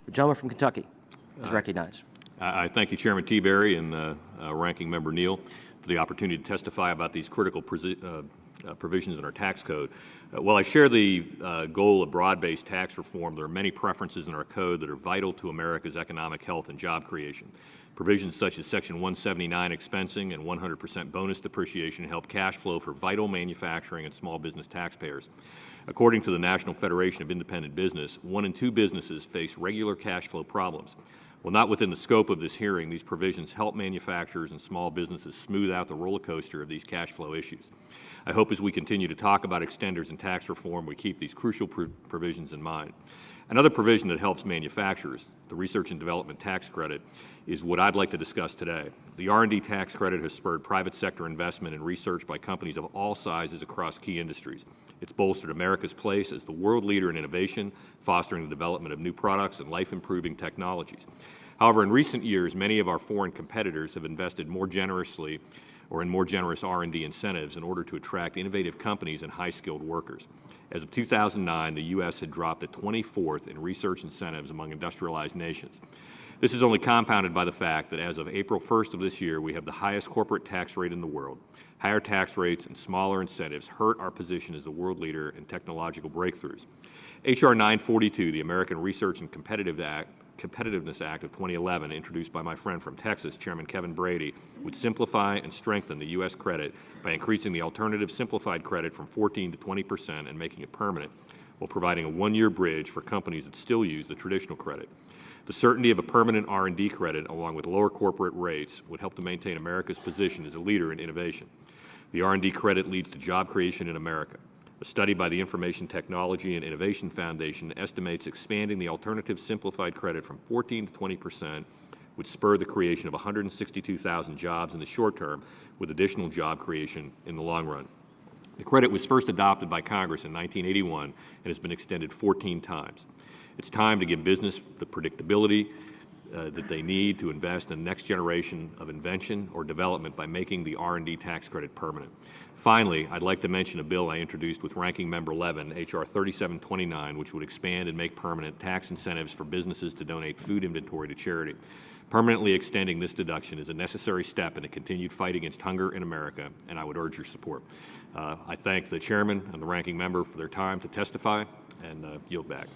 The gentleman from Kentucky is recognized. I thank you, Chairman Teaberry and Ranking Member Neal, for the opportunity to testify about these critical provisions in our tax code. While I share the goal of broad-based tax reform, there are many preferences in our code that are vital to America's economic health and job creation. Provisions such as Section 179 expensing and 100% bonus depreciation help cash flow for vital manufacturing and small business taxpayers. According to the National Federation of Independent Business, 1 in 2 businesses face regular cash flow problems. While not within the scope of this hearing, these provisions help manufacturers and small businesses smooth out the roller coaster of these cash flow issues. I hope as we continue to talk about extenders and tax reform, we keep these crucial provisions in mind. Another provision that helps manufacturers, the Research and Development Tax Credit, is what I'd like to discuss today. The R&D tax credit has spurred private sector investment in research by companies of all sizes across key industries. It's bolstered America's place as the world leader in innovation, fostering the development of new products and life-improving technologies. However, in recent years, many of our foreign competitors have invested more generously or in more generous R&D incentives in order to attract innovative companies and high-skilled workers. As of 2009, the U.S. had dropped to 24th in research incentives among industrialized nations. This is only compounded by the fact that as of April 1st of this year, we have the highest corporate tax rate in the world. Higher tax rates and smaller incentives hurt our position as the world leader in technological breakthroughs. H.R. 942, the American Research and Competitiveness Act of 2011, introduced by my friend from Texas, Chairman Kevin Brady, would simplify and strengthen the U.S. credit by increasing the alternative simplified credit from 14% to 20% and making it permanent, while providing a one-year bridge for companies that still use the traditional credit. The certainty of a permanent R&D credit, along with lower corporate rates, would help to maintain America's position as a leader in innovation. The R&D credit leads to job creation in America. A study by the Information Technology and Innovation Foundation estimates expanding the alternative simplified credit from 14% to 20% would spur the creation of 162,000 jobs in the short term, with additional job creation in the long run. The credit was first adopted by Congress in 1981 and has been extended 14 times. It's time to give business the predictability that they need to invest in the next generation of invention or development by making the R&D tax credit permanent. Finally, I'd like to mention a bill I introduced with Ranking Member Levin, H.R. 3729, which would expand and make permanent tax incentives for businesses to donate food inventory to charity. Permanently extending this deduction is a necessary step in the continued fight against hunger in America, and I would urge your support. I thank the Chairman and the Ranking Member for their time to testify, and yield back.